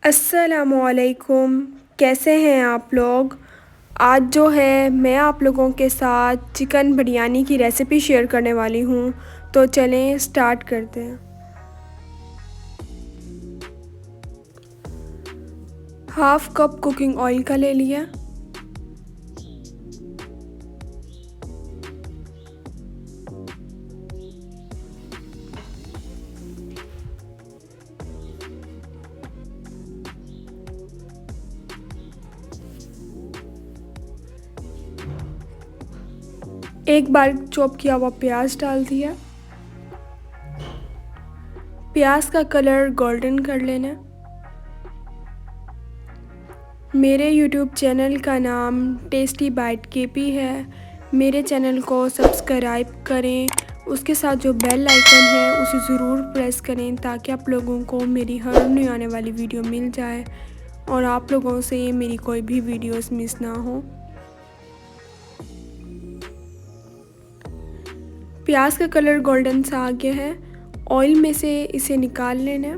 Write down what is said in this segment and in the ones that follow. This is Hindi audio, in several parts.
अस्सलामुअलैकुम। कैसे हैं आप लोग। आज जो है मैं आप लोगों के साथ चिकन बिरयानी की रेसिपी शेयर करने वाली हूँ। तो चलें स्टार्ट करते हैं। हाफ़ कप कुकिंग ऑयल का ले लिया। एक बारीक चॉप किया हुआ प्याज डाल दिया। प्याज का कलर गोल्डन कर लेना। मेरे यूट्यूब चैनल का नाम टेस्टी बाइट केपी है। मेरे चैनल को सब्सक्राइब करें। उसके साथ जो बेल आइकन है उसे ज़रूर प्रेस करें ताकि आप लोगों को मेरी हर नई आने वाली वीडियो मिल जाए और आप लोगों से मेरी कोई भी वीडियोस मिस ना हो। प्याज का कलर गोल्डन सा आ गया है। ऑयल में से इसे निकाल लेना है।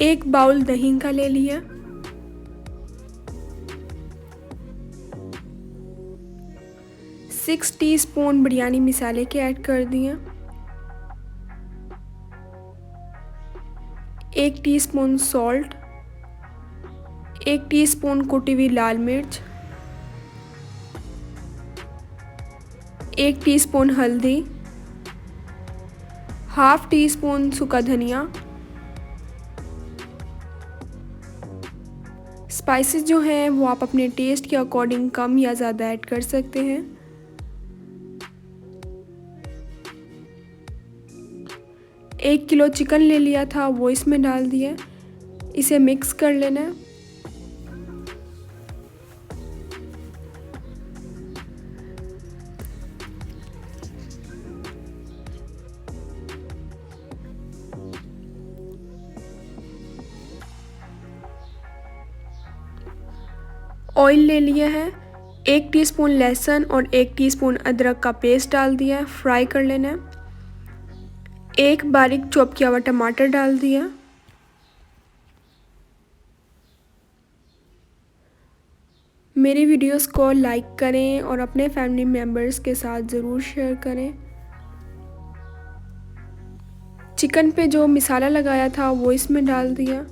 एक बाउल दही का ले लिया। सिक्स टीस्पून बिरयानी मसाले के ऐड कर दिए। 1 टीस्पून सॉल्ट, 1 टीस्पून कुटी हुई लाल मिर्च, 1 टीस्पून हल्दी, हाफ टी स्पून सूखा धनिया। स्पाइसेस जो हैं वो आप अपने टेस्ट के अकॉर्डिंग कम या ज़्यादा ऐड कर सकते हैं। एक किलो चिकन ले लिया था वो इसमें डाल दिया। इसे मिक्स कर लेना है। ऑयल ले लिया है। 1 टीस्पून लहसुन और 1 टीस्पून अदरक का पेस्ट डाल दिया है। फ्राई कर लेना है। एक बारीक चॉप किया हुआ टमाटर डाल दिया। मेरी वीडियोस को लाइक करें और अपने फैमिली मेम्बर्स के साथ ज़रूर शेयर करें। चिकन पे जो मसाला लगाया था वो इसमें डाल दिया।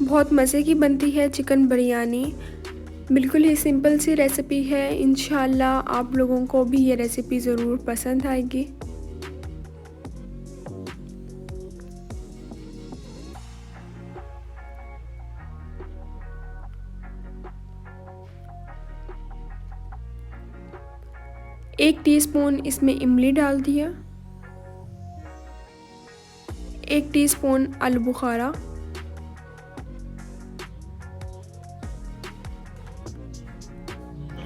बहुत मज़े की बनती है चिकन बिरयानी। बिल्कुल ही सिंपल सी रेसिपी है। इंशाल्लाह आप लोगों को भी ये रेसिपी ज़रूर पसंद आएगी। एक टीस्पून इसमें इमली डाल दिया। 1 टीस्पून आलू बुखारा,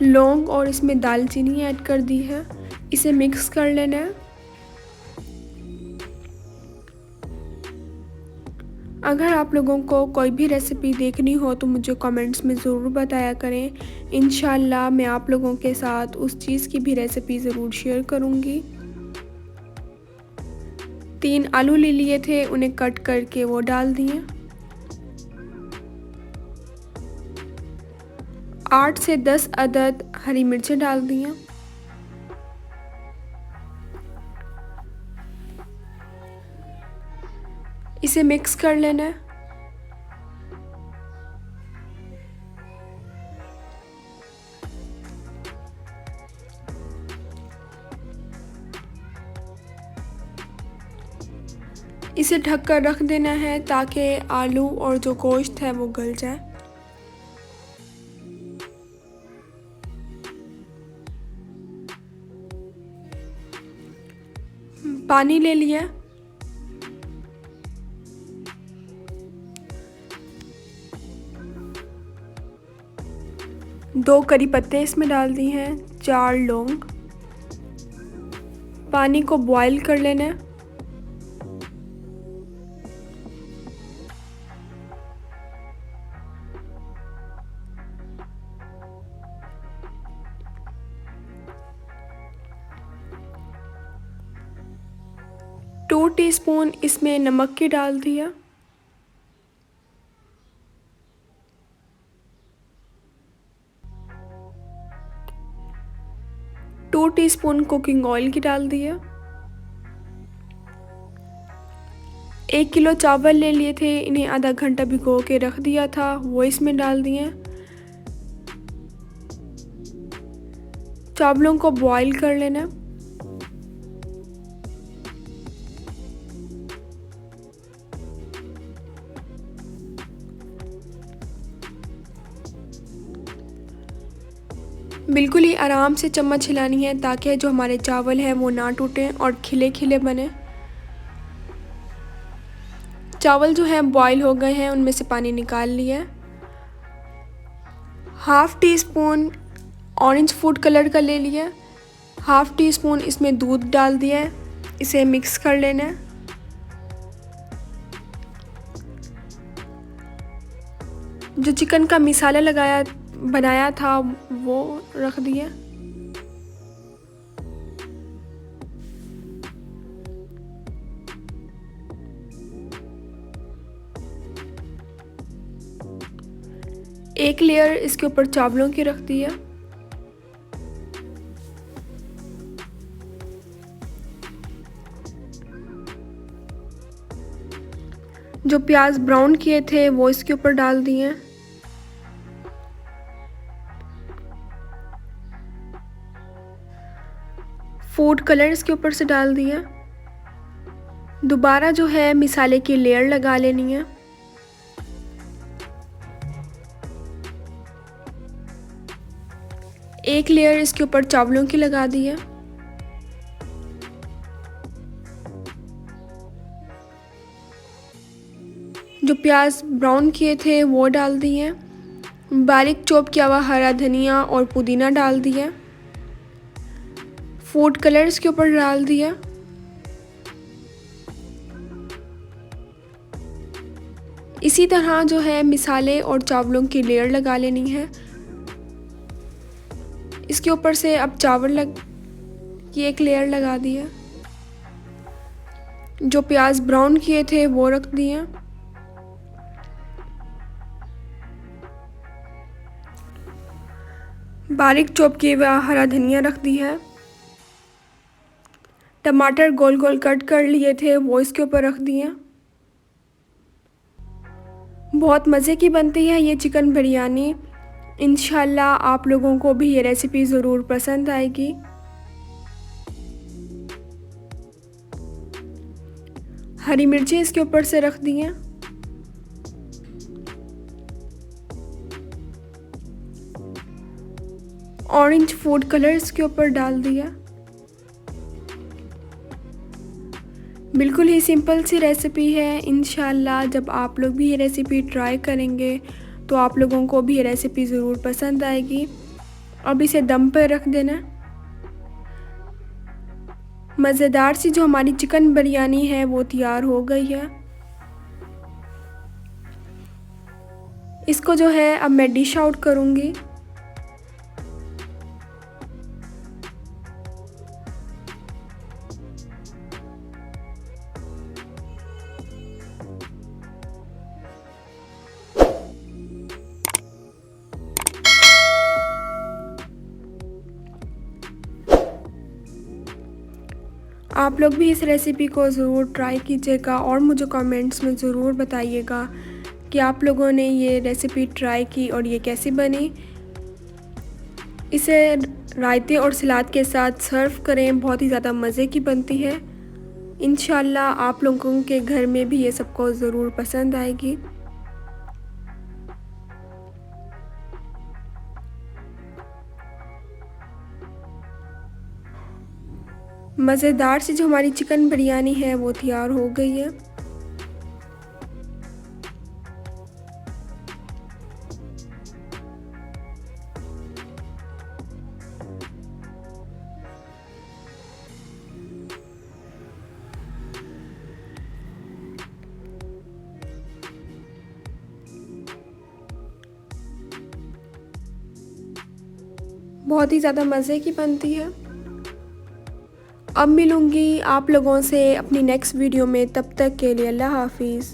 लौंग और इसमें दालचीनी ऐड कर दी है। इसे मिक्स कर लेना है। अगर आप लोगों को कोई भी रेसिपी देखनी हो तो मुझे कमेंट्स में ज़रूर बताया करें। इंशाल्लाह मैं आप लोगों के साथ उस चीज़ की भी रेसिपी ज़रूर शेयर करूँगी। 3 आलू ले लिए थे, उन्हें कट करके वो डाल दिए। 8 से 10 अदद हरी मिर्चें डाल दी हैं। इसे मिक्स कर लेना है। इसे ढककर रख देना है ताकि आलू और जो गोश्त है वो गल जाए। पानी ले लिया। 2 करी पत्ते इसमें डाल दी हैं, 4 लौंग, पानी को बॉईल कर लेना है। टू टीस्पून इसमें नमक की डाल दिया। टू टीस्पून कुकिंग ऑयल की डाल दिया। 1 किलो चावल ले लिए थे, इन्हें आधा घंटा भिगो के रख दिया था, वो इसमें डाल दिए। चावलों को बॉईल कर लेना। बिल्कुल ही आराम से चम्मच हिलानी है ताकि जो हमारे चावल हैं वो ना टूटें और खिले खिले बने। चावल जो हैं बॉईल हो गए हैं, उनमें से पानी निकाल लिया। Half tea spoon orange food colour का ले लिया। हाफ़ टी स्पून इसमें दूध डाल दिया है, इसे मिक्स कर लेना है। जो चिकन का मसाला बनाया था वो रख दिया। एक लेयर इसके ऊपर चावलों की रख दिया। जो प्याज ब्राउन किए थे वो इसके ऊपर डाल दिए। फूड कलर इसके ऊपर से डाल दिया। दोबारा जो है मसाले की लेयर लगा लेनी है। एक लेयर इसके ऊपर चावलों की लगा दी है। जो प्याज ब्राउन किए थे वो डाल दिए। बारीक चॉप किया हुआ हरा धनिया और पुदीना डाल दिया। फूड कलर इसके ऊपर डाल दिया। इसी तरह जो है मसाले और चावलों की लेयर लगा लेनी है। इसके ऊपर से अब चावल की एक लेयर लगा दिया। जो प्याज ब्राउन किए थे वो रख दिए। बारीक चॉप किया हुआ हरा धनिया रख दिया है। टमाटर गोल गोल कट कर लिए थे वो इसके ऊपर रख दिए। बहुत मज़े की बनती है ये चिकन बिरयानी। इंशाल्लाह आप लोगों को भी ये रेसिपी ज़रूर पसंद आएगी। हरी मिर्ची इसके ऊपर से रख दी हैं। ऑरेंज फूड कलर इसके ऊपर डाल दिया। बिल्कुल ही सिंपल सी रेसिपी है। इंशाल्लाह जब आप लोग भी ये रेसिपी ट्राई करेंगे तो आप लोगों को भी ये रेसिपी ज़रूर पसंद आएगी। अब इसे दम पर रख देना। मज़ेदार सी जो हमारी चिकन बिरयानी है वो तैयार हो गई है। इसको जो है अब मैं डिश आउट करूँगी। आप लोग भी इस रेसिपी को ज़रूर ट्राई कीजिएगा और मुझे कमेंट्स में ज़रूर बताइएगा कि आप लोगों ने ये रेसिपी ट्राई की और ये कैसी बनी। इसे रायते और सलाद के साथ सर्व करें, बहुत ही ज़्यादा मज़े की बनती है। इंशाल्लाह आप लोगों के घर में भी ये सबको ज़रूर पसंद आएगी। मज़ेदार सी जो हमारी चिकन बिरयानी है वो तैयार हो गई है। बहुत ही ज़्यादा मज़े की बनती है। अब मिलूँगी आप लोगों से अपनी नेक्स्ट वीडियो में, तब तक के लिए अल्लाह हाफिज़।